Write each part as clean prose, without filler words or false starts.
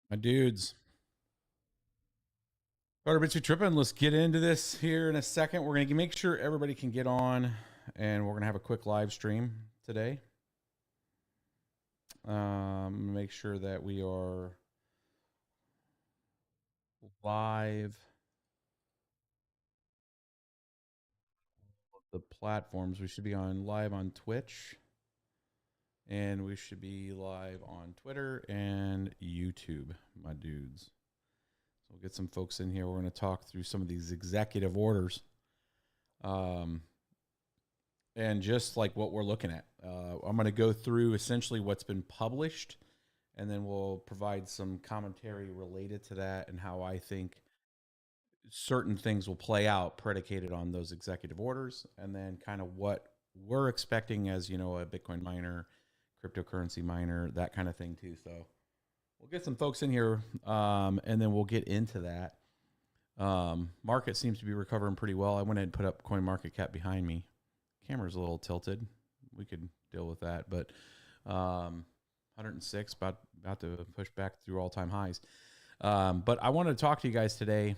My dudes, all right, BitsBeTrippin. Let's get into this here in a second. We're gonna make sure everybody can get on, and we're gonna have a quick live stream today. Make sure that we are live. The platforms we should be on live on Twitch, and we should be live on Twitter and YouTube, my dudes. So we'll get some folks in here. We're gonna talk through some of these executive orders. And just like what we're looking at. I'm going to go through essentially what's been published, and then we'll provide some commentary related to that and how I think certain things will play out predicated on those executive orders, and then kind of what we're expecting as, a Bitcoin miner, cryptocurrency miner, that kind of thing too. So we'll get some folks in here, and then we'll get into that. Market seems to be recovering pretty well. I went ahead and put up CoinMarketCap behind me. Camera's a little tilted. We could deal with that, but 106, about to push back through all-time highs. But I wanted to talk to you guys today.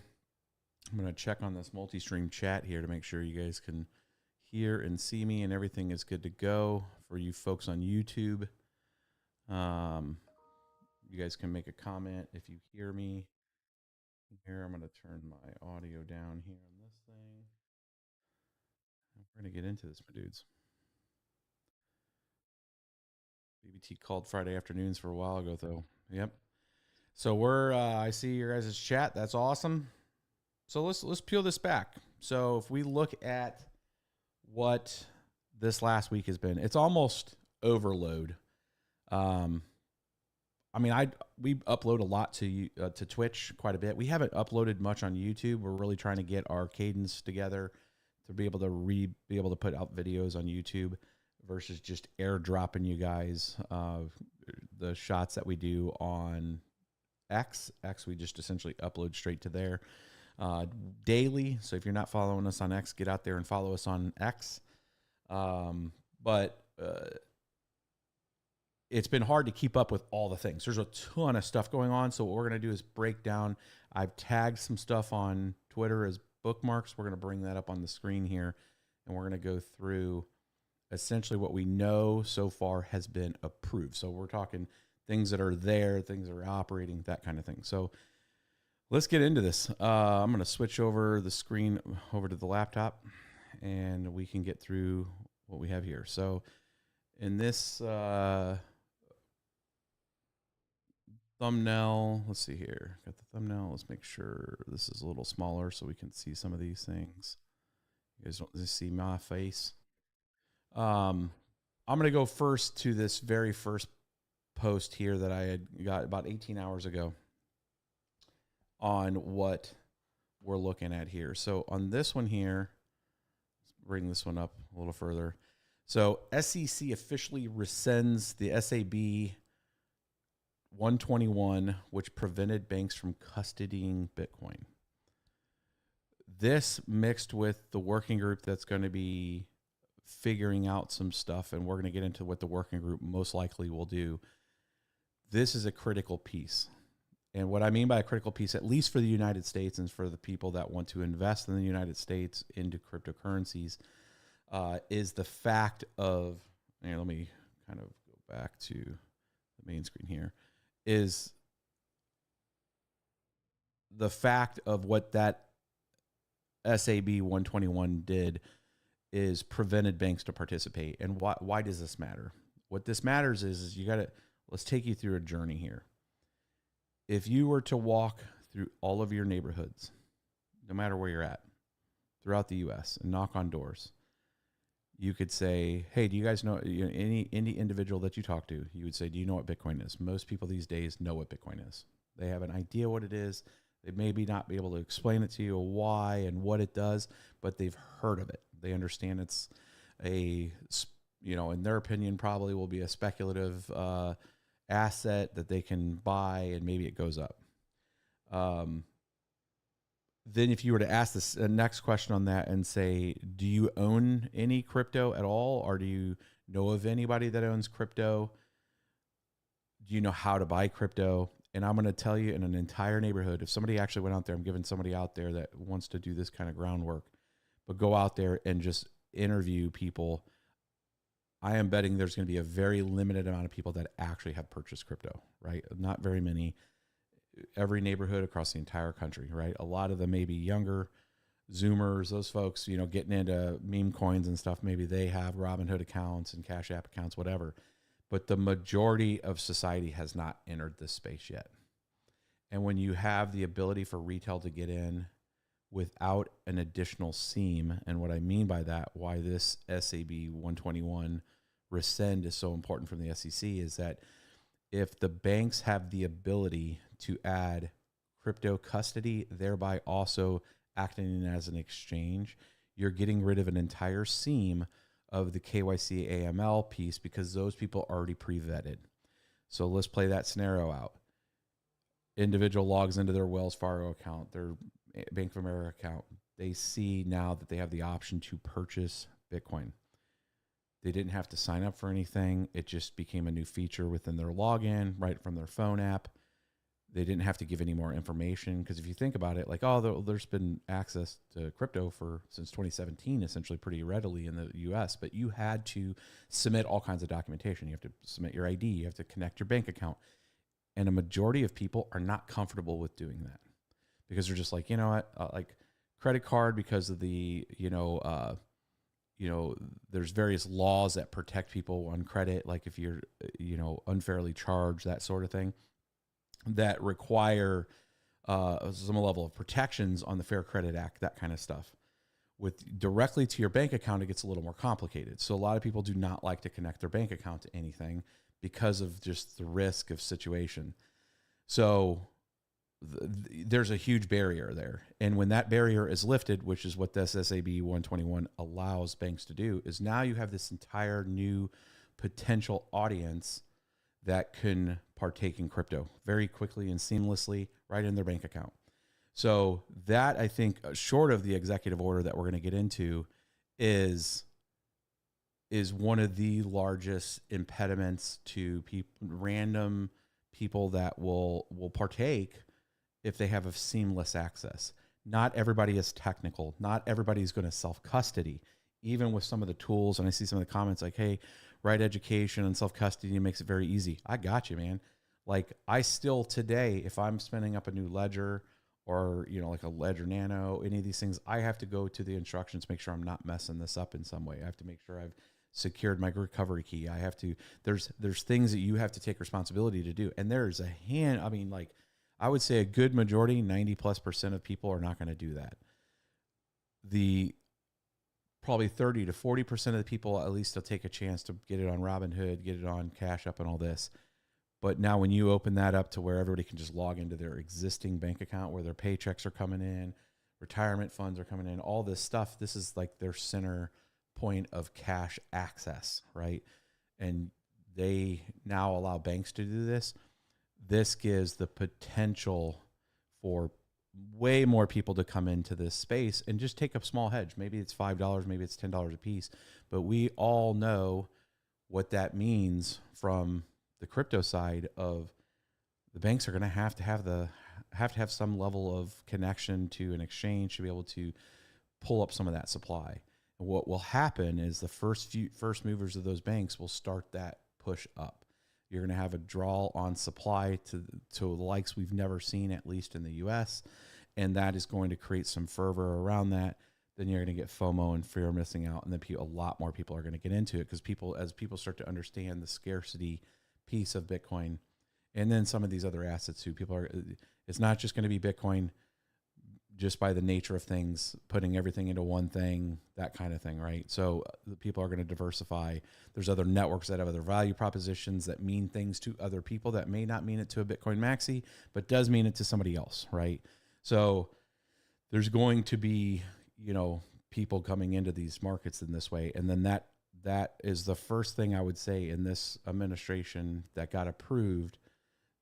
I'm going to check on this multi-stream chat here to make sure you guys can hear and see me and everything is good to go. For you folks on YouTube, you guys can make a comment if you hear me. Here, I'm going to turn my audio down here on this thing. We're going to get into this, my dudes. BBT called Friday afternoons for a while ago, though. Yep. So I see your guys' chat. That's awesome. So let's peel this back. So if we look at what this last week has been, it's almost overload. We upload a lot to Twitch, quite a bit. We haven't uploaded much on YouTube. We're really trying to get our cadence together to be able to put out videos on YouTube versus just airdropping you guys the shots that we do on X. We just essentially upload straight to there daily. So if you're not following us on X, get out there and follow us on X. But it's been hard to keep up with all the things. There's a ton of stuff going on. So what we're going to do is break down. I've tagged some stuff on Twitter as bookmarks. We're going to bring that up on the screen here, and we're going to go through essentially what we know so far has been approved. So we're talking things that are there, things that are operating, that kind of thing. So let's get into this. I'm going to switch over the screen over to the laptop, and we can get through what we have here. So in this thumbnail, let's see here. Got the thumbnail. Let's make sure this is a little smaller so we can see some of these things. You guys don't just see my face. I'm going to go first to this very first post here that I had got about 18 hours ago on what we're looking at here. So on this one here, let's bring this one up a little further. So SEC officially rescinds the SAB 121, which prevented banks from custodying Bitcoin. This mixed with the working group that's going to be figuring out some stuff, and we're going to get into what the working group most likely will do. This is a critical piece. And what I mean by a critical piece, at least for the United States and for the people that want to invest in the United States into cryptocurrencies, is the fact of, let me kind of go back to the main screen here, is the fact of what that SAB 121 did is prevented banks to participate. And why does this matter? What this matters is let's take you through a journey here. If you were to walk through all of your neighborhoods, no matter where you're at, throughout the U.S. and knock on doors, you could say, hey, do you guys know, any individual that you talk to, you would say, do you know what Bitcoin is? Most people these days know what Bitcoin is. They have an idea what it is. They maybe not be able to explain it to you, why and what it does, but they've heard of it. They understand it's in their opinion, probably will be a speculative asset that they can buy, and maybe it goes up. Then if you were to ask this next question on that and say, do you own any crypto at all? Or do you know of anybody that owns crypto? Do you know how to buy crypto? And I'm going to tell you, in an entire neighborhood, if somebody actually went out there, I'm giving somebody out there that wants to do this kind of groundwork, but go out there and just interview people. I am betting there's going to be a very limited amount of people that actually have purchased crypto, right? Not very many. Every neighborhood across the entire country, right? A lot of them may be younger Zoomers, those folks, you know, getting into meme coins and stuff. Maybe they have Robinhood accounts and Cash App accounts, whatever. But the majority of society has not entered this space yet. And when you have the ability for retail to get in without an additional seam, and what I mean by that, why this SAB 121 rescind is so important from the SEC, is that if the banks have the ability to add crypto custody, thereby also acting as an exchange, you're getting rid of an entire seam of the KYC AML piece, because those people are already pre-vetted. So let's play that scenario out. Individual logs into their Wells Fargo account, their Bank of America account. They see now that they have the option to purchase Bitcoin. They didn't have to sign up for anything. It just became a new feature within their login, right from their phone app. They didn't have to give any more information, because if you think about it, like, oh, there's been access to crypto since 2017, essentially pretty readily in the US, but you had to submit all kinds of documentation. You have to submit your ID, you have to connect your bank account. And a majority of people are not comfortable with doing that, because they're just like, you know what, like credit card, because of the, there's various laws that protect people on credit. Like if you're, unfairly charged, that sort of thing, that require some level of protections on the Fair Credit Act, that kind of stuff. With directly to your bank account, it gets a little more complicated. So a lot of people do not like to connect their bank account to anything because of just the risk of situation. So there's a huge barrier there. And when that barrier is lifted, which is what this SAB 121 allows banks to do, is now you have this entire new potential audience that can partake in crypto very quickly and seamlessly right in their bank account. So that, I think, short of the executive order that we're going to get into, is one of the largest impediments to random people that will partake if they have a seamless access. Not everybody is technical. Not everybody is going to self-custody, even with some of the tools. And I see some of the comments like, hey, right education and self-custody makes it very easy. I got you, man. Like, I still today, if I'm spinning up a new ledger or, like a Ledger Nano, any of these things, I have to go to the instructions, make sure I'm not messing this up in some way. I have to make sure I've secured my recovery key. I have to, there's things that you have to take responsibility to do. And there's I would say a good majority, 90+% of people are not going to do that. Probably 30 to 40% of the people, at least, they'll take a chance to get it on Robinhood, get it on Cash App and all this. But now when you open that up to where everybody can just log into their existing bank account, where their paychecks are coming in, retirement funds are coming in, all this stuff, this is like their center point of cash access, right? And they now allow banks to do this. This gives the potential for way more people to come into this space and just take a small hedge. Maybe it's $5, maybe it's $10 a piece, but we all know what that means from the crypto side of the banks are going to have some level of connection to an exchange to be able to pull up some of that supply. And what will happen is the first movers of those banks will start that push up. You're going to have a draw on supply to the likes we've never seen, at least in the US. And that is going to create some fervor around that. Then you're going to get FOMO and fear of missing out. And then a lot more people are going to get into it, because as people start to understand the scarcity piece of Bitcoin, and then some of these other assets too, it's not just going to be Bitcoin just by the nature of things, putting everything into one thing, that kind of thing, right? So the people are going to diversify. There's other networks that have other value propositions that mean things to other people that may not mean it to a Bitcoin maxi, but does mean it to somebody else, right? So there's going to be, people coming into these markets in this way. And then that is the first thing I would say in this administration that got approved,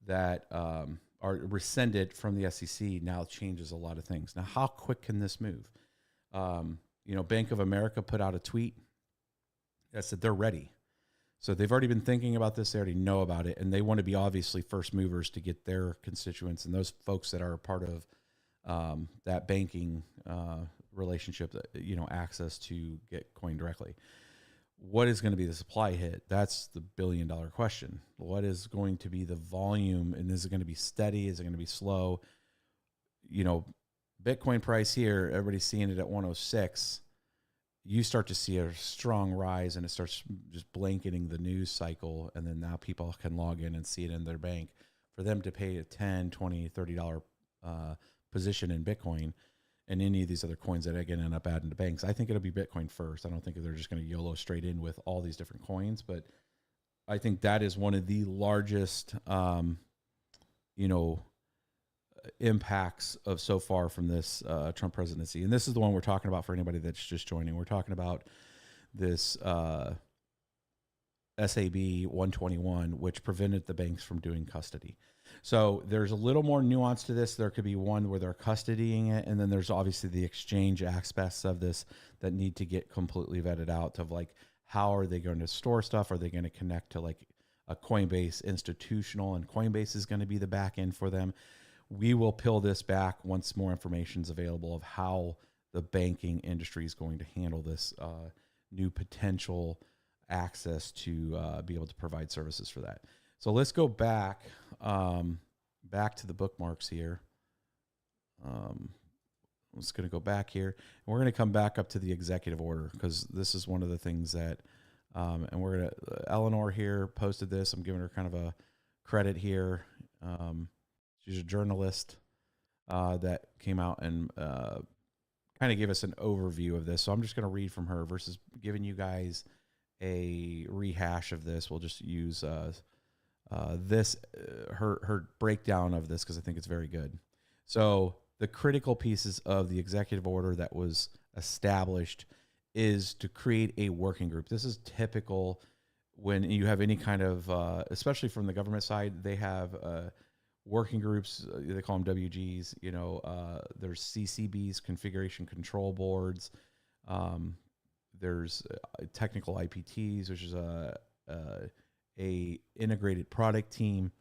that are rescinded from the SEC, now changes a lot of things. Now, how quick can this move? Bank of America put out a tweet that said they're ready. So they've already been thinking about this. They already know about it, and they want to be obviously first movers to get their constituents and those folks that are a part of that banking relationship, that access to get coin directly. What is going to be the supply hit? That's the billion-dollar question. What is going to be the volume, and is it going to be steady? Is it going to be slow? Bitcoin price here, everybody's seeing it at 106. You start to see a strong rise, and it starts just blanketing the news cycle, and then now people can log in and see it in their bank. For them to pay a $10, $20, $30 position in Bitcoin and any of these other coins that again end up adding to banks, I think it'll be Bitcoin first. I don't think they're just going to YOLO straight in with all these different coins, but I think that is one of the largest, impacts of so far from this Trump presidency. And this is the one we're talking about for anybody that's just joining. We're talking about this SAB 121, which prevented the banks from doing custody. So there's a little more nuance to this. There could be one where they're custodying it, and then there's obviously the exchange aspects of this that need to get completely vetted out of like, how are they going to store stuff? Are they going to connect to like a Coinbase institutional, and Coinbase is going to be the back end for them? We will peel this back once more information is available of how the banking industry is going to handle this new potential access to be able to provide services for that. So let's go back to the bookmarks here. I'm just going to go back here, and we're going to come back up to the executive order, because this is one of the things that, and we're going to, Eleanor here posted this. I'm giving her kind of a credit here. She's a journalist that came out and kind of gave us an overview of this. So I'm just going to read from her versus giving you guys a rehash of this. We'll just use her breakdown of this, because I think it's very good. So the critical pieces of the executive order that was established is to create a working group. This is typical when you have any kind of, especially from the government side, they have working groups. They call them WGs. There's CCBs, configuration control boards. There's technical IPTs, which is a integrated product team.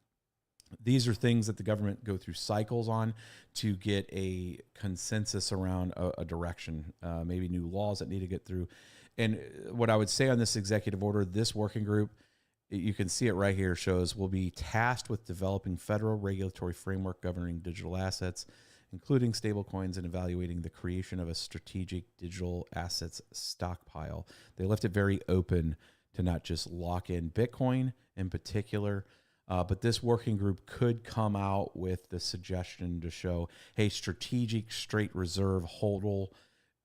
These are things that the government go through cycles on to get a consensus around a direction, maybe new laws that need to get through. And what I would say on this executive order, this working group, you can see it right here, shows will be tasked with developing federal regulatory framework governing digital assets, including stablecoins, and evaluating the creation of a strategic digital assets stockpile. They left it very open to not just lock in Bitcoin in particular, but this working group could come out with the suggestion to show, hey, strategic straight reserve HODL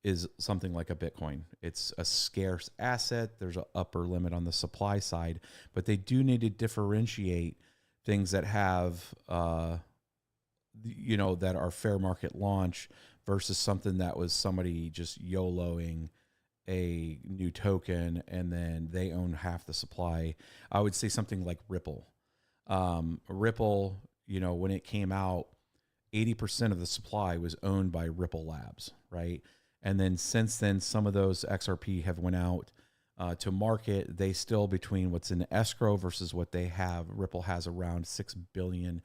is something like a Bitcoin. It's a scarce asset. There's an upper limit on the supply side, but they do need to differentiate things that have, that are fair market launch versus something that was somebody just YOLOing a new token and then they own half the supply. I would say something like Ripple. Ripple, when it came out, 80% of the supply was owned by Ripple Labs, right? And then since then, some of those XRP have went out to market. They still, between what's in escrow versus what they have, Ripple has around 6 billion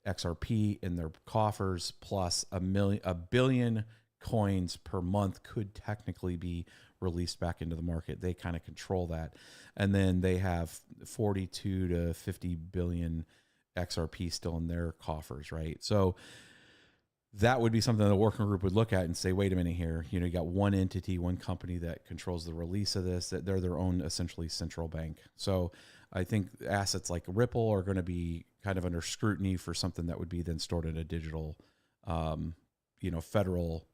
XRP in their coffers, plus a billion coins per month could technically be released back into the market. They kind of control that. And then they have 42 to 50 billion XRP still in their coffers, right? So that would be something the working group would look at and say, wait a minute here, you got one entity, one company that controls the release of this, that they're their own essentially central bank. So I think assets like Ripple are going to be kind of under scrutiny for something that would be then stored in a digital, federal,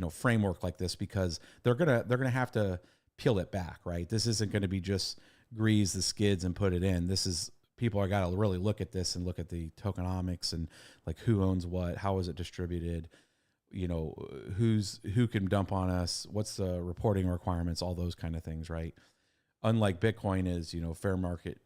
framework like this, because they're gonna have to peel it back, right? This isn't going to be just grease the skids and put it in. This is, people are got to really look at this and look at the tokenomics and like who owns what, how is it distributed, who can dump on us, what's the reporting requirements, all those kind of things, right? Unlike Bitcoin is, fair market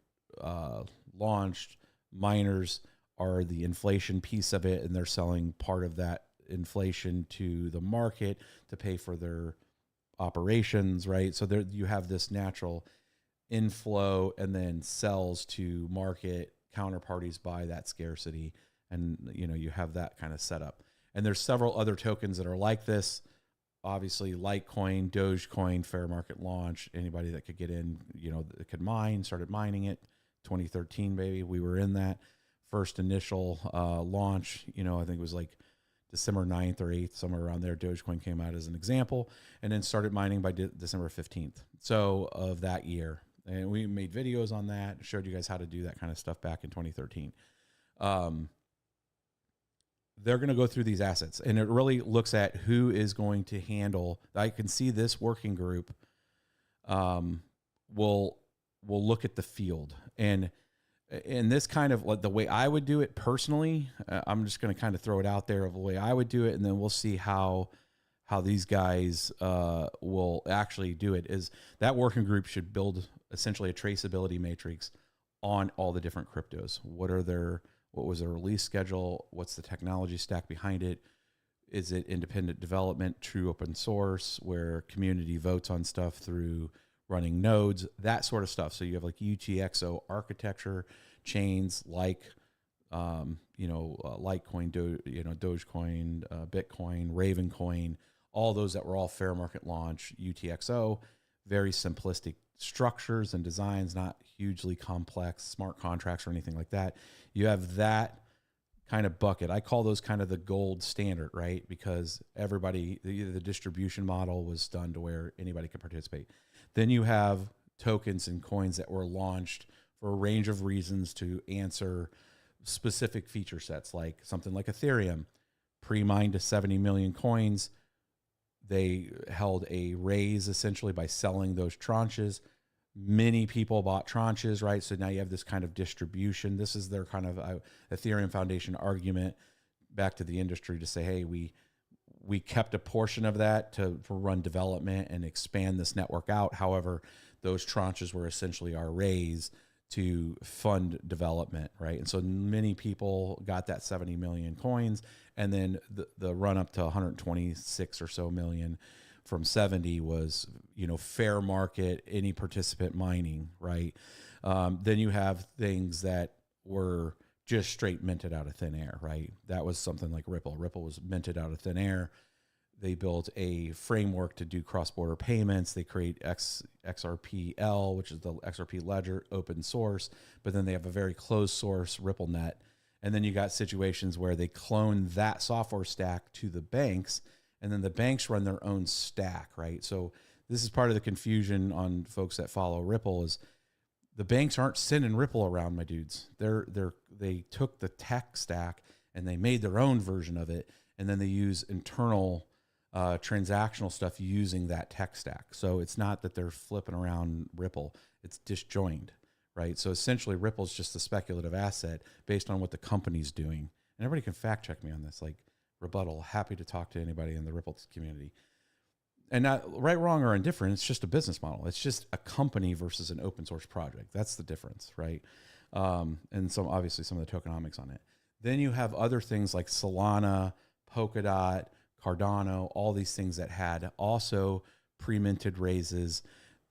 launched, miners are the inflation piece of it, and they're selling part of that inflation to the market to pay for their operations, right? So there you have this natural inflow and then sells to market counterparties buy that scarcity, and you have that kind of setup. And there's several other tokens that are like this. Obviously, Litecoin, Dogecoin, fair market launch. Anybody that could get in, that could mine, started mining it. 2013, baby, we were in that first initial launch. I think it was like December 9th or 8th, somewhere around there. Dogecoin came out as an example, and then started mining by December 15th. So of that year. And we made videos on that, showed you guys how to do that kind of stuff back in 2013. They're going to go through these assets, and it really looks at who is going to handle. I can see this working group will look at the field, and this kind of like the way I would do it personally. I'm just going to kind of throw it out there of the way I would do it, and then we'll see how these guys will actually do it. Is that working group should build essentially a traceability matrix on all the different cryptos. What was their release schedule? What's the technology stack behind it? Is it independent development, true open source, where community votes on stuff through running nodes, that sort of stuff. So you have like UTXO architecture, chains like, Litecoin, Dogecoin, Bitcoin, Ravencoin, all those that were all fair market launch, UTXO, very simplistic structures and designs, not hugely complex smart contracts or anything like that. You have that kind of bucket. I call those kind of the gold standard, right? Because everybody, the distribution model was done to where anybody could participate. Then you have tokens and coins that were launched for a range of reasons to answer specific feature sets, like something like Ethereum, pre-mined to 70 million coins. They held a raise essentially by selling those tranches. Many people bought tranches, right? So now you have this kind of distribution. This is their kind of Ethereum Foundation argument back to the industry to say, hey, we kept a portion of that to run development and expand this network out. However, those tranches were essentially our raise to fund development, right? And so many people got that 70 million coins, and then the run up to 126 or so million from 70 was, fair market, any participant mining, right? Then you have things that were just straight minted out of thin air, right? That was something like Ripple. Ripple was minted out of thin air. They built a framework to do cross-border payments. They create XRPL, which is the XRP ledger, open source, but then they have a very closed source RippleNet. And then you got situations where they clone that software stack to the banks, and then the banks run their own stack, right? So this is part of the confusion on folks that follow Ripple is the banks aren't sending Ripple around, my dudes. They took the tech stack and they made their own version of it, and then they use internal transactional stuff using that tech stack. So it's not that they're flipping around Ripple, it's disjoined, right? So essentially Ripple's just a speculative asset based on what the company's doing. And everybody can fact check me on this, like rebuttal, happy to talk to anybody in the Ripple community. And not right, wrong, or indifferent, it's just a business model. It's just a company versus an open source project. That's the difference, right? And so obviously some of the tokenomics on it. Then you have other things like Solana, Polkadot, Cardano, all these things that had also pre-minted raises.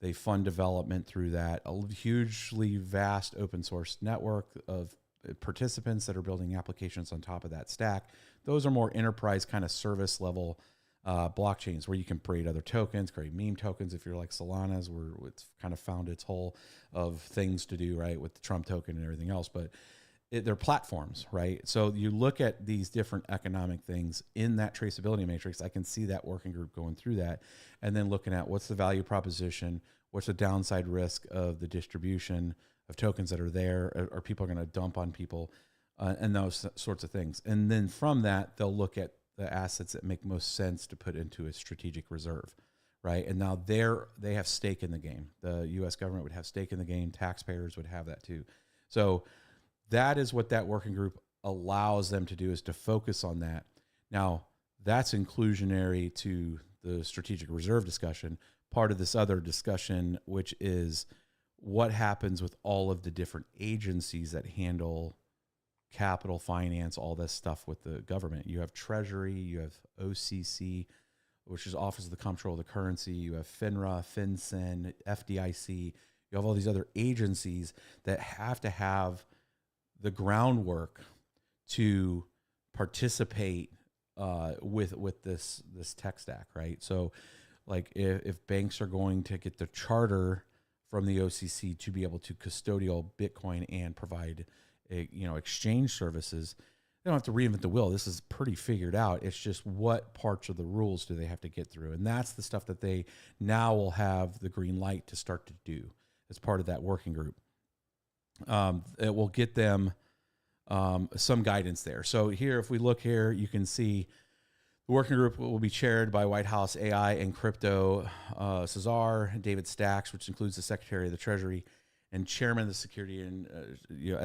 They fund development through that. A hugely vast open source network of participants that are building applications on top of that stack. Those are more enterprise kind of service level blockchains where you can create other tokens, create meme tokens. If you're like Solana's, where it's kind of found its whole of things to do, right, with the Trump token and everything else. But they're platforms, right? So you look at these different economic things in that traceability matrix. I can see that working group going through that, and then looking at what's the value proposition, what's the downside risk of the distribution of tokens that are there. Are people going to dump on people, and those sorts of things. And then from that, they'll look at the assets that make most sense to put into a strategic reserve, right? And now they have stake in the game. The U.S. government would have stake in the game. Taxpayers would have that too. So that is what that working group allows them to do, is to focus on that. Now, that's inclusionary to the strategic reserve discussion. Part of this other discussion, which is what happens with all of the different agencies that handle capital finance, all this stuff with the government. You have Treasury, you have OCC, which is Office of the Comptroller of the Currency, you have FINRA, FinCEN, FDIC, you You have all these other agencies that have to have the groundwork to participate with this tech stack, right? So, like if banks are going to get the charter from the OCC to be able to custodial Bitcoin and provide exchange services, they don't have to reinvent the wheel. This is pretty figured out. It's just what parts of the rules do they have to get through, and that's the stuff that they now will have the green light to start to do as part of that working group. It will get them some guidance there. So here, if we look here, you can see the working group will be chaired by White House AI and Crypto Cesar, David Stacks, which includes the Secretary of the Treasury, and Chairman of the Security and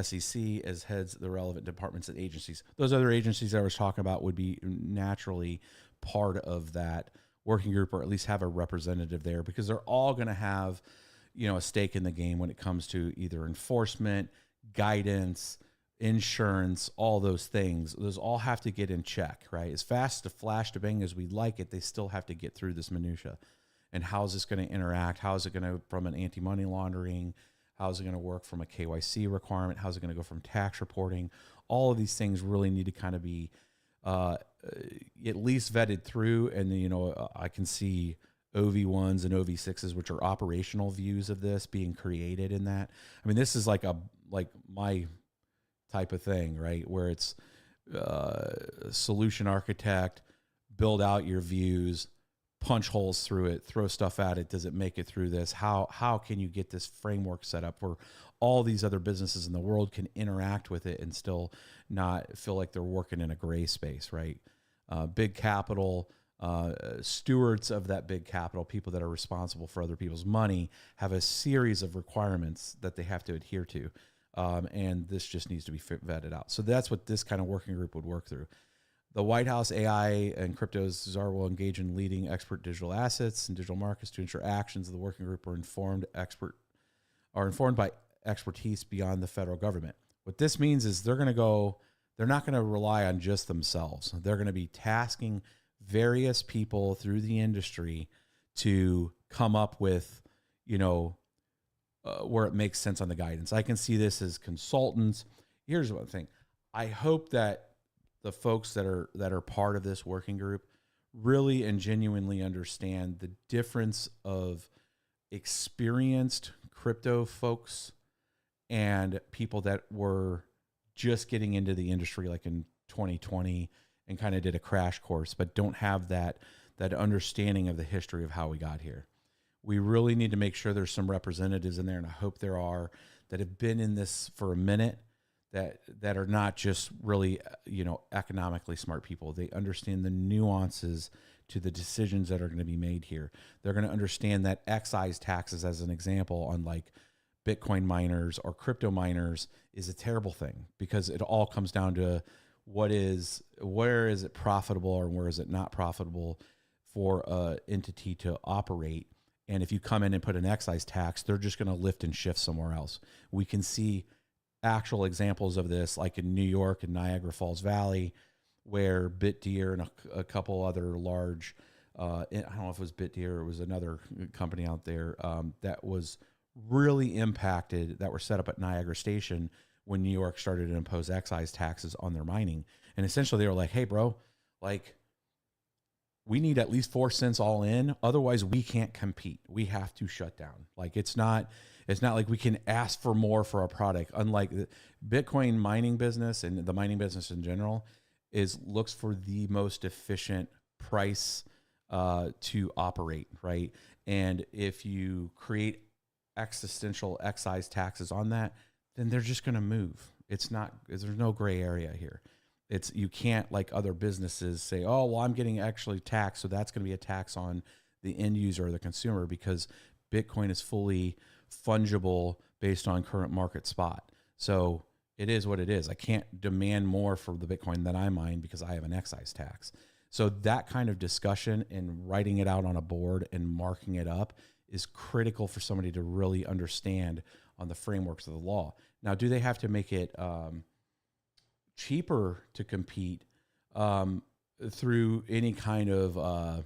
SEC as heads of the relevant departments and agencies. Those other agencies I was talking about would be naturally part of that working group, or at least have a representative there, because they're all going to have a stake in the game when it comes to either enforcement, guidance, insurance, all those things. Those all have to get in check, right? As fast to flash to bang as we like it, they still have to get through this minutia. And how is this going to interact? How is it going to, from an anti-money laundering, how is it going to work from a KYC requirement? How is it going to go from tax reporting? All of these things really need to kind of be at least vetted through. And I can see OV1s and OV6s, which are operational views of this, being created in that. I mean, this is like my type of thing, right? Where it's solution architect, build out your views, punch holes through it, throw stuff at it. Does it make it through this? How can you get this framework set up where all these other businesses in the world can interact with it and still not feel like they're working in a gray space, right? Big capital, stewards of that big capital, people that are responsible for other people's money, have a series of requirements that they have to adhere to. And this just needs to be vetted out. So that's what this kind of working group would work through. The White House AI and Crypto Czar will engage in leading expert digital assets and digital markets to ensure actions of the working group are informed by expertise beyond the federal government. What this means is they're not going to rely on just themselves. They're going to be tasking various people through the industry to come up with, where it makes sense on the guidance. I can see this as consultants. Here's one thing. I hope that the folks that are part of this working group really and genuinely understand the difference of experienced crypto folks and people that were just getting into the industry like in 2020 and kind of did a crash course, but don't have that understanding of the history of how we got here. We really need to make sure there's some representatives in there, and I hope there are, that have been in this for a minute, that are not just really, economically smart people. They understand the nuances to the decisions that are going to be made here. They're going to understand that excise taxes, as an example, on like Bitcoin miners or crypto miners, is a terrible thing, because it all comes down to where is it profitable or where is it not profitable for an entity to operate. And if you come in and put an excise tax, they're just going to lift and shift somewhere else. We can see actual examples of this, like in New York and Niagara Falls Valley, where BitDeer and a couple other large, I don't know if it was BitDeer or it was another company out there that was really impacted, that were set up at Niagara Station when New York started to impose excise taxes on their mining. And essentially they were like, hey, bro, like, we need at least 4 cents all in. Otherwise, we can't compete. We have to shut down. Like, it's not like we can ask for more for our product. Unlike the Bitcoin mining business and the mining business in general, looks for the most efficient price to operate, right? And if you create existential excise taxes on that, then they're just going to move. There's no gray area here. You can't, like other businesses, say, oh, well, I'm getting actually taxed, so that's going to be a tax on the end user or the consumer, because Bitcoin is fully fungible based on current market spot. So it is what it is. I can't demand more for the Bitcoin that I mine because I have an excise tax. So that kind of discussion and writing it out on a board and marking it up is critical for somebody to really understand on the frameworks of the law. Now, do they have to make it cheaper to compete through any kind of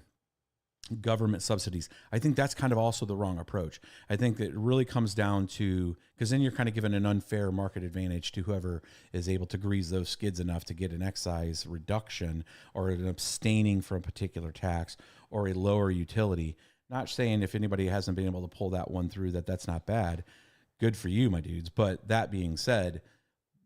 government subsidies. I think that's kind of also the wrong approach. I think that it really comes down to, because then you're kind of giving an unfair market advantage to whoever is able to grease those skids enough to get an excise reduction or an abstaining from a particular tax or a lower utility. Not saying if anybody hasn't been able to pull that one through that that's not bad. Good for you, my dudes. But that being said,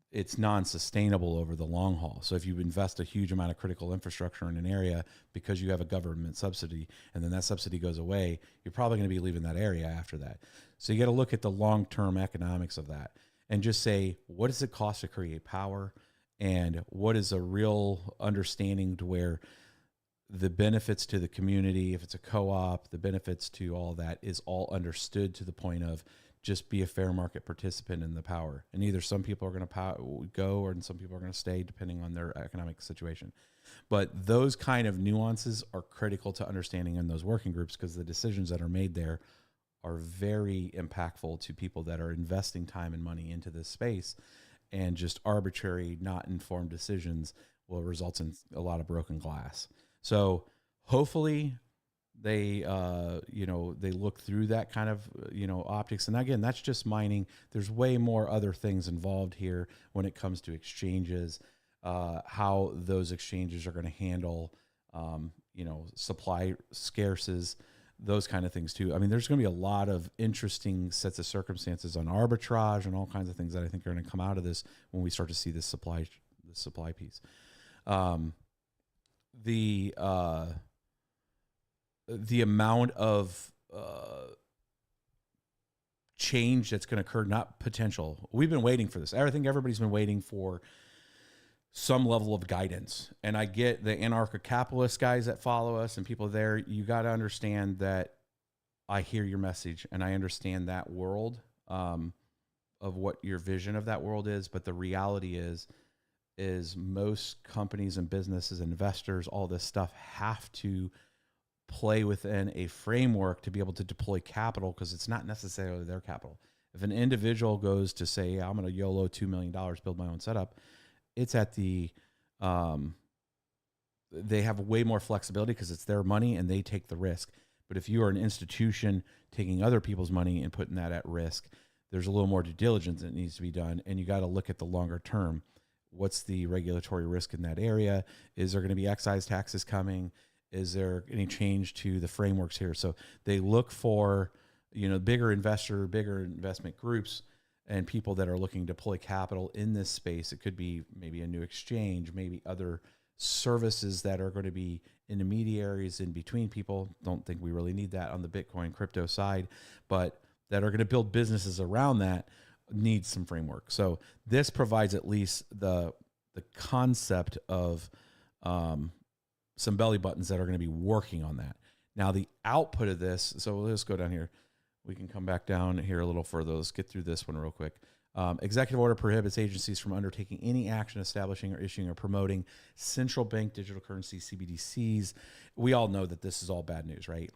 it's non-sustainable over the long haul. So if you invest a huge amount of critical infrastructure in an area because you have a government subsidy and then that subsidy goes away, you're probably going to be leaving that area after that. So you got to look at the long-term economics of that and just say, what does it cost to create power? And what is a real understanding to where the benefits to the community, if it's a co-op, the benefits to all that is all understood to the point of just be a fair market participant in the power. And either some people are going to go or some people are going to stay depending on their economic situation. But those kind of nuances are critical to understanding in those working groups because the decisions that are made there are very impactful to people that are investing time and money into this space. And just arbitrary, not informed decisions will result in a lot of broken glass. So hopefully they they look through that kind of optics. And again, that's just mining. There's way more other things involved here when it comes to exchanges, how those exchanges are going to handle supply scarces, those kind of things too. I mean, there's going to be a lot of interesting sets of circumstances on arbitrage and all kinds of things that I think are going to come out of this when we start to see this supply piece. The amount of change that's going to occur, not potential. We've been waiting for this. I think everybody's been waiting for some level of guidance. And I get the anarcho-capitalist guys that follow us and people there. You got to understand that I hear your message and I understand that world of what your vision of that world is. But the reality is most companies and businesses, investors, all this stuff have to play within a framework to be able to deploy capital because it's not necessarily their capital. If an individual goes to say, yeah, I'm going to YOLO $2 million, build my own setup, it's at the, they have way more flexibility because it's their money and they take the risk. But if you are an institution taking other people's money and putting that at risk, there's a little more due diligence that needs to be done. And you got to look at the longer term. What's the regulatory risk in that area? Is there going to be excise taxes coming? Is there any change to the frameworks here? So they look for, bigger investment groups and people that are looking to deploy capital in this space. It could be maybe a new exchange, maybe other services that are going to be intermediaries in between people. Don't think we really need that on the Bitcoin crypto side, but that are going to build businesses around that need some framework. So this provides at least the concept of, some belly buttons that are going to be working on that. Now, the output of this, so let's go down here. We can come back down here a little further. Let's get through this one real quick. Executive order prohibits agencies from undertaking any action establishing or issuing or promoting central bank digital currency, CBDCs. We all know that this is all bad news, right?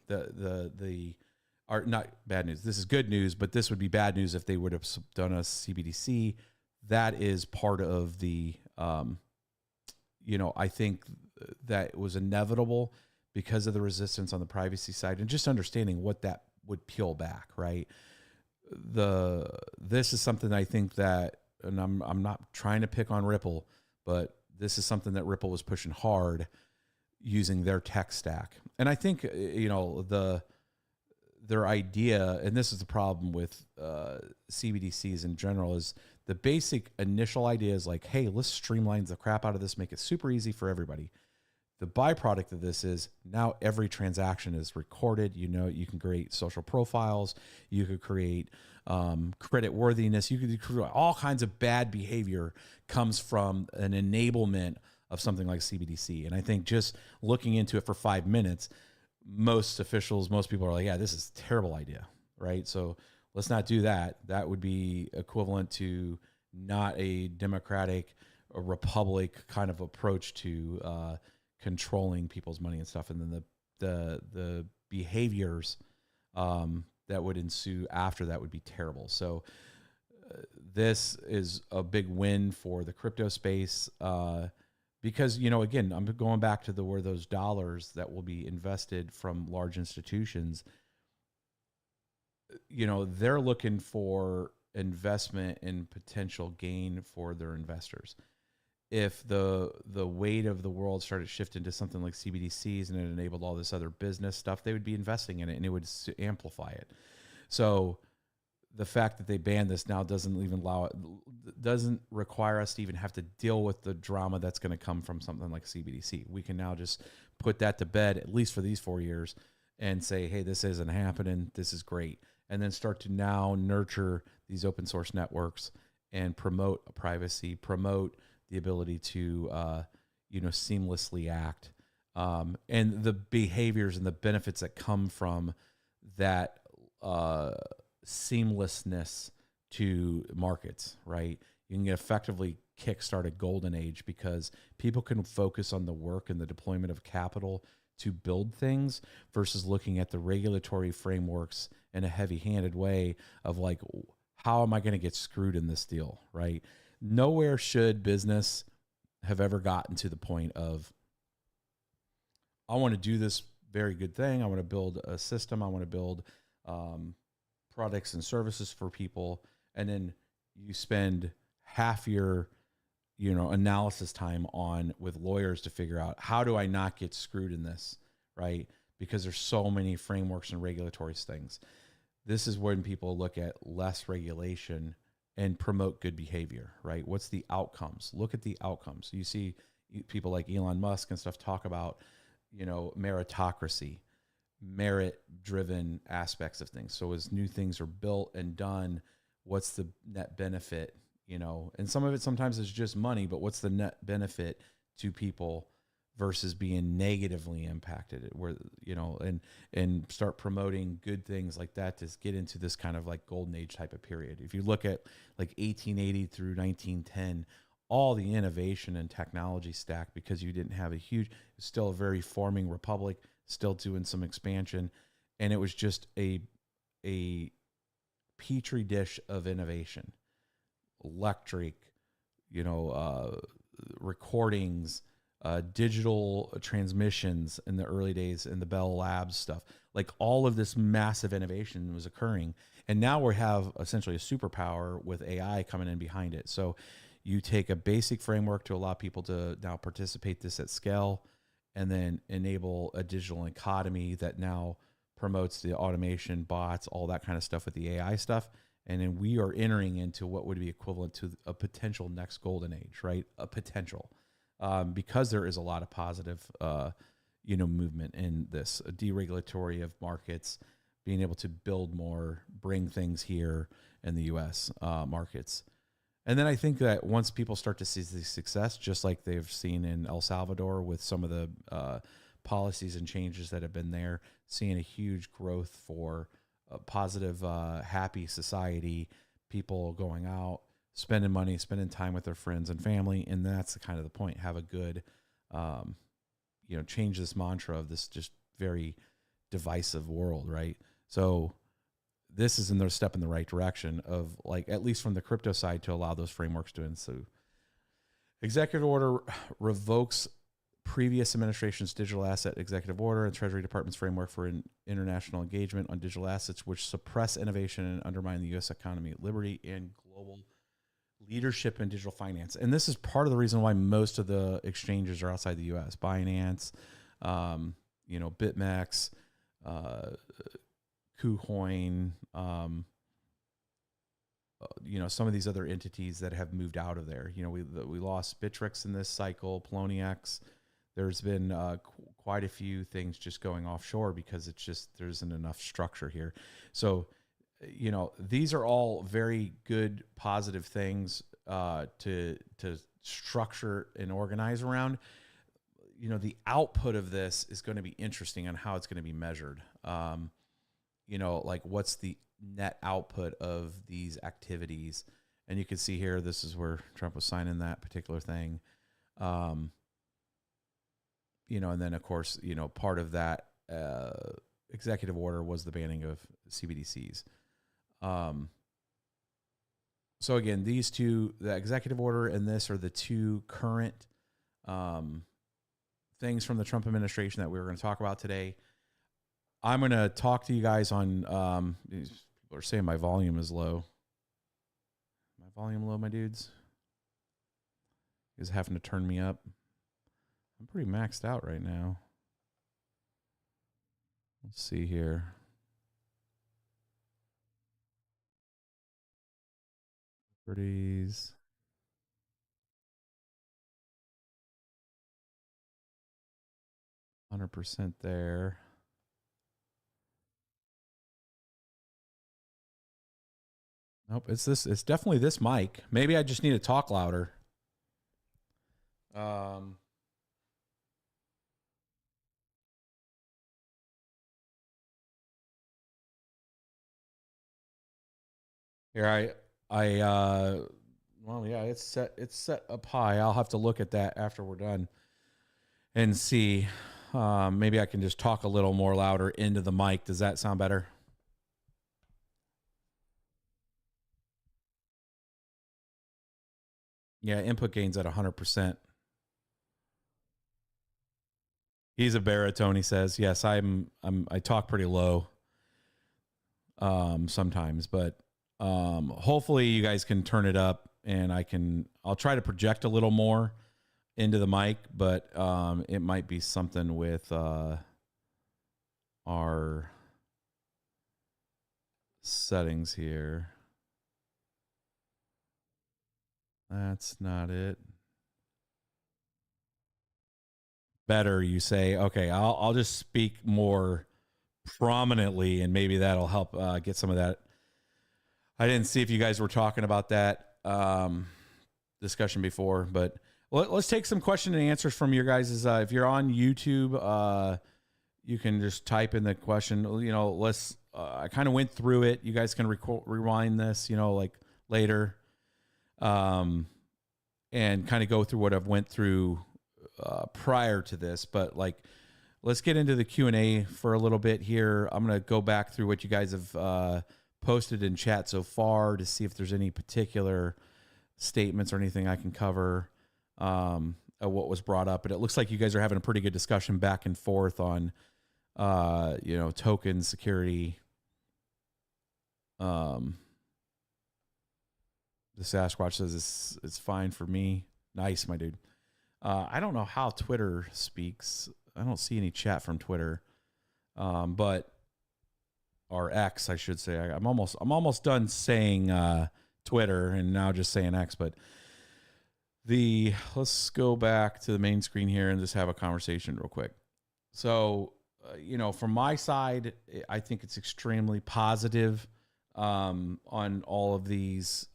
Are not bad news. This is good news, but this would be bad news if they would have done a CBDC. That is part of the, I think that was inevitable because of the resistance on the privacy side and just understanding what that would peel back, right? This is something I think that, and I'm not trying to pick on Ripple, but this is something that Ripple was pushing hard using their tech stack. And I think, their idea, and this is the problem with CBDCs in general, is the basic initial idea is like, hey, let's streamline the crap out of this, make it super easy for everybody. The byproduct of this is now every transaction is recorded. You can create social profiles. You could create credit worthiness. You could create all kinds of bad behavior comes from an enablement of something like CBDC. And I think just looking into it for 5 minutes, most people are like, yeah, this is a terrible idea, right? So let's not do that. That would be equivalent to not a democratic or republic kind of approach to controlling people's money and stuff. And then the behaviors that would ensue after that would be terrible. So this is a big win for the crypto space. because, you know, again, I'm going back to where those dollars that will be invested from large institutions, you know, they're looking for investment and potential gain for their investors. If the weight of the world started shifting to something like CBDCs and it enabled all this other business stuff, they would be investing in it and it would amplify it. So the fact that they banned this now doesn't even allow it, doesn't require us to even have to deal with the drama that's going to come from something like CBDC. We can now just put that to bed, at least for these 4 years, and say, hey, this isn't happening. This is great. And then start to now nurture these open source networks and promote privacy, promote the ability to, seamlessly act, and the behaviors and the benefits that come from that seamlessness to markets, right? You can effectively kickstart a golden age because people can focus on the work and the deployment of capital to build things versus looking at the regulatory frameworks in a heavy-handed way of like, how am I going to get screwed in this deal, right? Nowhere should business have ever gotten to the point of, I want to do this very good thing. I want to build a system. I want to build products and services for people. And then you spend half your, analysis time on with lawyers to figure out, how do I not get screwed in this, right? Because there's so many frameworks and regulatory things. This is when people look at less regulation and promote good behavior, right? What's the outcomes? Look at the outcomes. You see people like Elon Musk and stuff talk about, meritocracy, merit-driven aspects of things. So as new things are built and done, what's the net benefit, And some of it sometimes is just money, but what's the net benefit to people versus being negatively impacted, where, and start promoting good things like that to get into this kind of like golden age type of period. If you look at like 1880 through 1910, all the innovation and technology stack, because you didn't have still a very forming republic, still doing some expansion. And it was just a petri dish of innovation, electric, recordings, digital transmissions in the early days, and the Bell Labs stuff. Like, all of this massive innovation was occurring. And now we have essentially a superpower with AI coming in behind it. So you take a basic framework to allow people to now participate this at scale, and then enable a digital economy that now promotes the automation, bots, all that kind of stuff with the AI stuff. And then we are entering into what would be equivalent to a potential next golden age, right? A potential. Because there is a lot of positive, movement in this, a deregulatory of markets, being able to build more, bring things here in the U.S. Markets. And then I think that once people start to see the success, just like they've seen in El Salvador with some of the policies and changes that have been there, seeing a huge growth for a positive, happy society, people going out, spending money, spending time with their friends and family. And that's the kind of the point. Have a good, change this mantra of this just very divisive world, right? So this is another step in the right direction of, like, at least from the crypto side, to allow those frameworks to ensue. Executive order revokes previous administration's digital asset executive order and Treasury Department's framework for international engagement on digital assets, which suppress innovation and undermine the U.S. economy, liberty, and global leadership in digital finance. And this is part of the reason why most of the exchanges are outside the U.S. Binance, BitMEX, KuCoin, some of these other entities that have moved out of there. We lost Bittrex in this cycle, Poloniex. There's been quite a few things just going offshore because it's just, there isn't enough structure here. So, these are all very good, positive things to structure and organize around. The output of this is going to be interesting on how it's going to be measured. Like, what's the net output of these activities? And you can see here, this is where Trump was signing that particular thing. And then, of course, part of that executive order was the banning of CBDCs. So again, these two, the executive order and this, are the two current things from the Trump administration that we were going to talk about today. I'm going to talk to you guys on, people are saying my volume is low. My volume low, my dudes? You guys having to turn me up? I'm pretty maxed out right now. Let's see here. Properties. 100% there. Nope, it's this. It's definitely this mic. Maybe I just need to talk louder. Here well, yeah, it's set up high. I'll have to look at that after we're done and see. Maybe I can just talk a little more louder into the mic. Does that sound better? Yeah, input gain's at 100%. He's a baritone, he says. Yes, I talk pretty low sometimes, but hopefully you guys can turn it up, and I'll try to project a little more into the mic, but it might be something with our settings here. That's not it. Better, you say? Okay, I'll just speak more prominently, and maybe that'll help get some of that. I didn't see if you guys were talking about that discussion before, but let's take some question and answers from your guys. If you're on YouTube, you can just type in the question. You know, I kind of went through it. You guys can rewind this, like later, and kind of go through what I've went through prior to this. But let's get into the Q&A for a little bit here. I'm going to go back through what you guys have posted in chat so far to see if there's any particular statements or anything I can cover of what was brought up. But it looks like you guys are having a pretty good discussion back and forth on, token security. The Sasquatch says it's fine for me. Nice, my dude. I don't know how Twitter speaks. I don't see any chat from Twitter, or X, I should say. I'm almost done saying Twitter and now just saying X. But let's go back to the main screen here and just have a conversation real quick. So, from my side, I think it's extremely positive on all of these,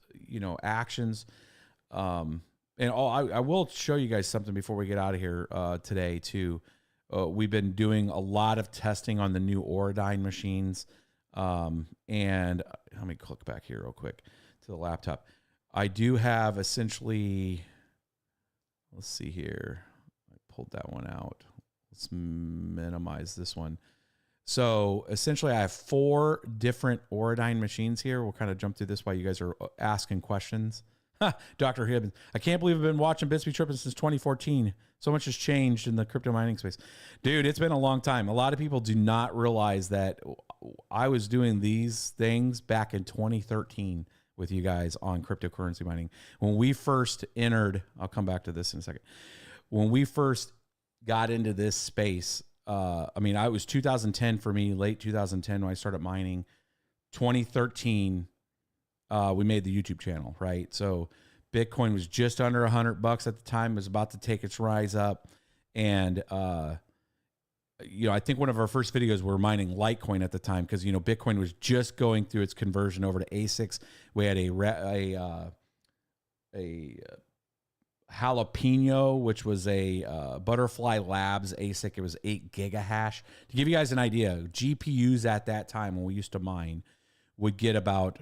actions. And I will show you guys something before we get out of here today too. We've been doing a lot of testing on the new Auradine machines. And let me click back here real quick to the laptop. I do have essentially, let's see here. I pulled that one out. Let's minimize this one. So essentially I have 4 different Auradine machines here. We'll kind of jump through this while you guys are asking questions. Dr. Hibbins, I can't believe I've been watching BitsBeTrippin since 2014. So much has changed in the crypto mining space. Dude, it's been a long time. A lot of people do not realize that I was doing these things back in 2013 with you guys on cryptocurrency mining. When we first entered, I'll come back to this in a second. When we first got into this space, I was 2010 for me, late 2010 when I started mining. 2013, we made the YouTube channel, right? So Bitcoin was just under $100 at the time. It was about to take its rise up. And, I think one of our first videos, we were mining Litecoin at the time because, Bitcoin was just going through its conversion over to ASICs. We had a Jalapeno, which was a Butterfly Labs ASIC. It was 8 gigahash. To give you guys an idea, GPUs at that time when we used to mine would get about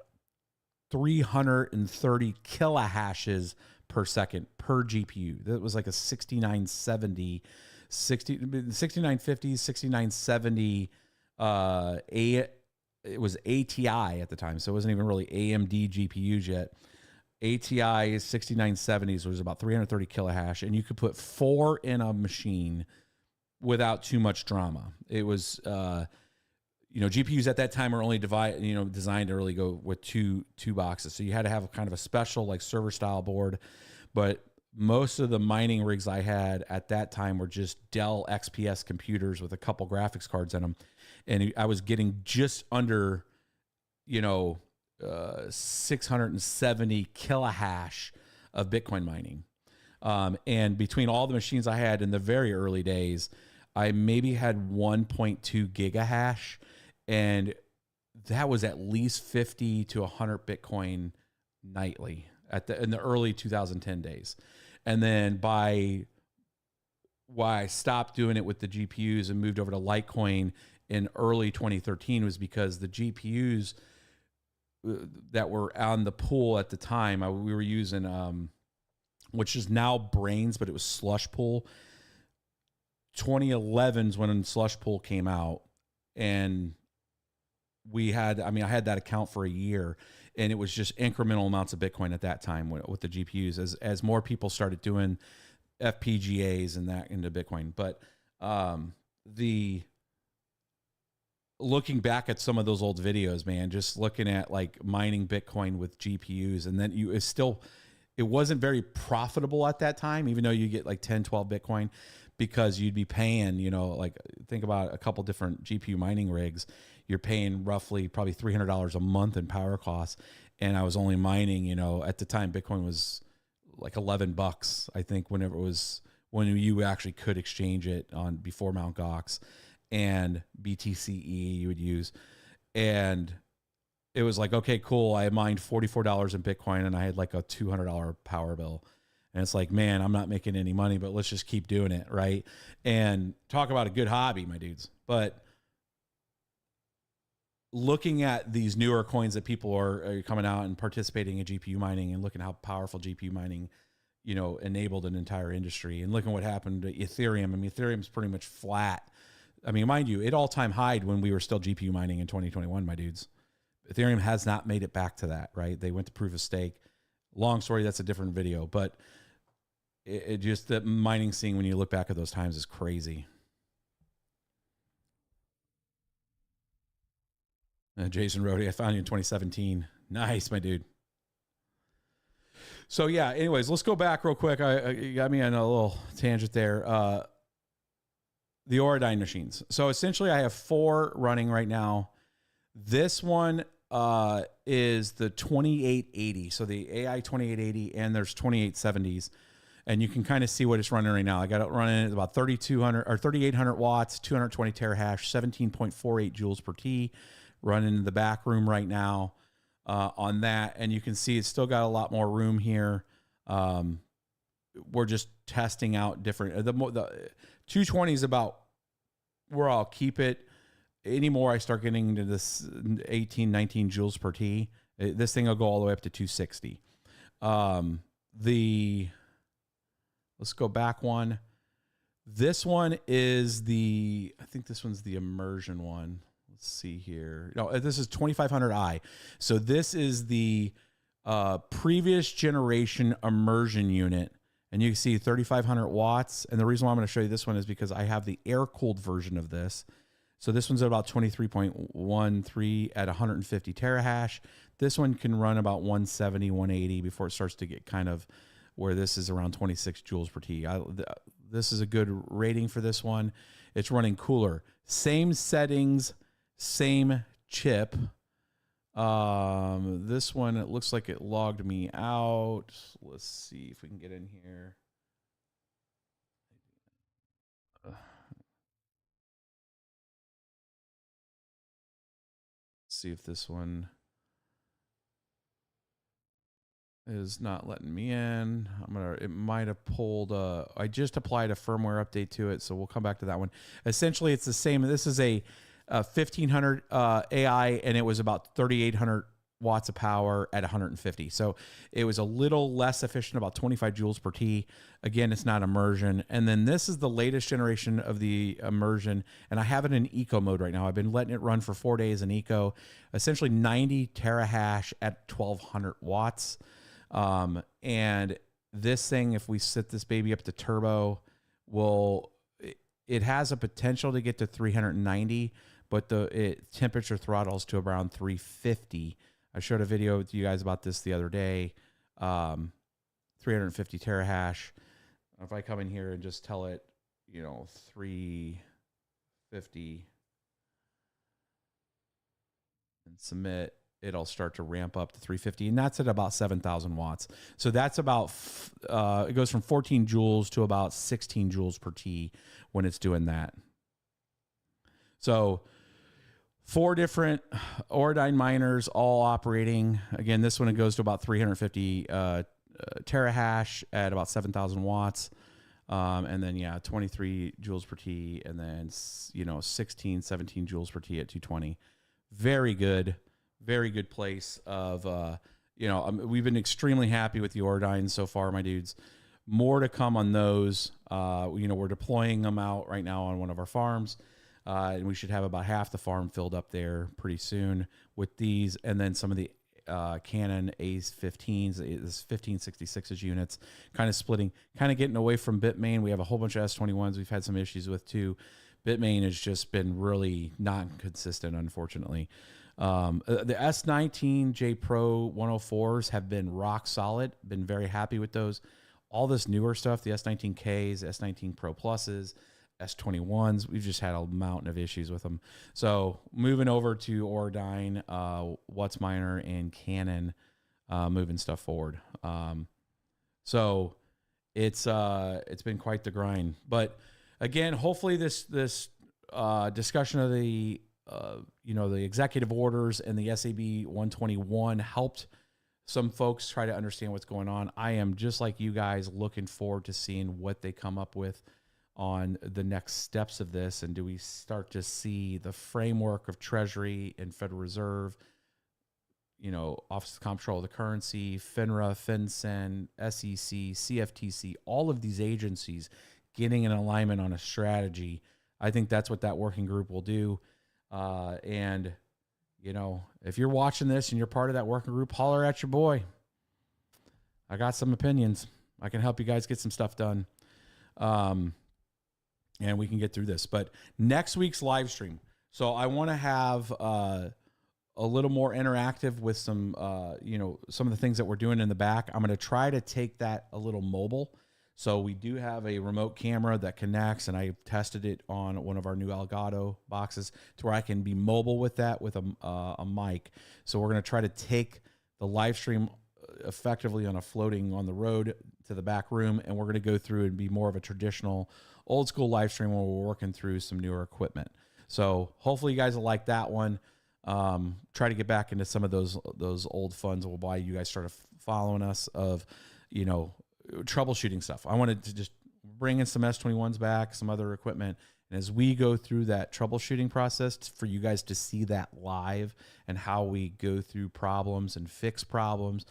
330 kilohashes per second per GPU. That was like a 6950, 6970 it was ATI at the time, so it wasn't even really AMD GPUs yet. ATI 6970s was about 330 kilohash, and you could put 4 in a machine without too much drama. It was, GPUs at that time were only designed to really go with two boxes. So you had to have kind of a special like server style board. But most of the mining rigs I had at that time were just Dell XPS computers with a couple graphics cards in them. And I was getting just under, 670 kilohash of Bitcoin mining. And between all the machines I had in the very early days, I maybe had 1.2 gigahash, and that was at least 50 to 100 Bitcoin nightly in the early 2010 days. And then why I stopped doing it with the GPUs and moved over to Litecoin in early 2013 was because the GPUs that were on the pool at the time, we were using, which is now Brains, but it was Slush Pool. 2011's when Slush Pool came out, and I had that account for a year, and it was just incremental amounts of Bitcoin at that time with the GPUs as more people started doing FPGAs and that into Bitcoin. But looking back at some of those old videos, man, just looking at like mining Bitcoin with GPUs, and then it wasn't very profitable at that time, even though you get like 10, 12 Bitcoin, because you'd be paying, like think about a couple different GPU mining rigs. You're paying roughly probably $300 a month in power costs. And I was only mining, at the time, Bitcoin was like $11, I think, when you actually could exchange it before Mt. Gox and BTCE you would use. And it was like, okay, cool. I mined $44 in Bitcoin and I had like a $200 power bill. And it's like, man, I'm not making any money, but let's just keep doing it, right? And talk about a good hobby, my dudes. But looking at these newer coins that people are coming out and participating in GPU mining, and looking how powerful GPU mining, enabled an entire industry, and looking what happened to Ethereum. I mean, Ethereum's pretty much flat. I mean, mind you, it all-time high when we were still GPU mining in 2021, my dudes. Ethereum has not made it back to that, right? They went to proof of stake. Long story, that's a different video, but it just, the mining scene, when you look back at those times, is crazy. Jason Rody, I found you in 2017. Nice, my dude. So yeah, anyways, let's go back real quick. You got me on a little tangent there. The Auradine machines. So essentially I have 4 running right now. This one is the 2880. So the AI 2880, and there's 2870s. And you can kind of see what it's running right now. I got it running at about 3,800 watts, 220 terahash, 17.48 joules per T, running in the back room right now on that. And you can see it's still got a lot more room here. We're just testing out different. The 220 is about where I'll keep it. Anymore, I start getting into this 18, 19 joules per T. This thing will go all the way up to 260. Let's go back one. This one is I think this one's the immersion one. Let's see here. No, this is 2500i. So this is the previous generation immersion unit. And you can see 3,500 watts. And the reason why I'm going to show you this one is because I have the air-cooled version of this. So this one's at about 23.13 at 150 terahash. This one can run about 170, 180 before it starts to get kind of where this is around 26 joules per T. This is a good rating for this one. It's running cooler. Same settings, same chip. This one, it looks like it logged me out. Let's see if we can get in here. See if this one is not letting me in. It might have pulled I just applied a firmware update to it, so we'll come back to that one. Essentially, it's the same. This is a 1500 AI, and it was about 3,800 watts of power at 150. So it was a little less efficient, about 25 joules per T. Again, it's not immersion. And then this is the latest generation of the immersion, and I have it in eco mode right now. I've been letting it run for 4 days in eco, essentially 90 terahash at 1,200 watts. And this thing, if we set this baby up to turbo, it has a potential to get to 390, but it temperature throttles to around 350. I showed a video with you guys about this the other day. 350 terahash. If I come in here and just tell it, 350 and submit, it'll start to ramp up to 350, and that's at about 7,000 watts. So that's about, it goes from 14 joules to about 16 joules per T when it's doing that. So 4 different Auradine miners all operating. Again, this one, it goes to about 350 terahash at about 7,000 watts. And then, 23 joules per T, and then, 16, 17 joules per T at 220. Very good place of, we've been extremely happy with the Auradine so far, my dudes. More to come on those. We're deploying them out right now on one of our farms. And we should have about half the farm filled up there pretty soon with these. And then some of the Canon A15s, 1566 units, kind of splitting, kind of getting away from Bitmain. We have a whole bunch of S21s we've had some issues with too. Bitmain has just been really not consistent, unfortunately. The S19J Pro 104s have been rock solid. Been very happy with those. All this newer stuff, the S19Ks, S19 Pro Pluses, S21s, we've just had a mountain of issues with them. So moving over to Auradine, WhatsMiner, and Canon, moving stuff forward. So it's been quite the grind. But again, hopefully this discussion of the the executive orders and the SAB 121 helped some folks try to understand what's going on. I am, just like you guys, looking forward to seeing what they come up with on the next steps of this. And do we start to see the framework of Treasury and Federal Reserve, Office of Comptroller of the Currency, FINRA, FinCEN, SEC, CFTC, all of these agencies getting in alignment on a strategy? I think that's what that working group will do. And if you're watching this and you're part of that working group, holler at your boy. I got some opinions. I can help you guys get some stuff done. And we can get through this. But next week's live stream, so I want to have a little more interactive with some, some of the things that we're doing in the back. I'm going to try to take that a little mobile. So we do have a remote camera that connects, and I tested it on one of our new Elgato boxes to where I can be mobile with that with a mic. So we're going to try to take the live stream effectively on the road to the back room, and we're going to go through and be more of a traditional old school live stream where we're working through some newer equipment. So hopefully you guys will like that one. Try to get back into some of those old funds why you guys started following us of, troubleshooting stuff. I wanted to just bring in some S21s back, some other equipment. And as we go through that troubleshooting process, for you guys to see that live and how we go through problems and fix problems,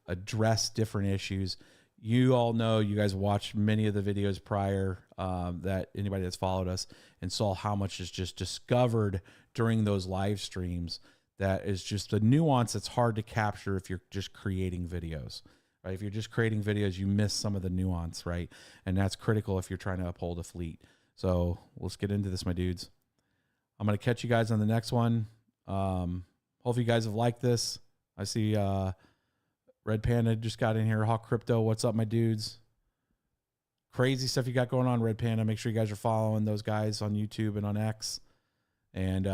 address different issues. You all know, you guys watched many of the videos prior, that anybody that's followed us and saw how much is just discovered during those live streams. That is just a nuance that's hard to capture if you're just creating videos, right? If you're just creating videos, you miss some of the nuance, right? And that's critical if you're trying to uphold a fleet. So let's get into this, my dudes. I'm going to catch you guys on the next one. Hopefully you guys have liked this. I see Red Panda just got in here. Hawk Crypto, what's up, my dudes? Crazy stuff you got going on, Red Panda. Make sure you guys are following those guys on YouTube and on X. And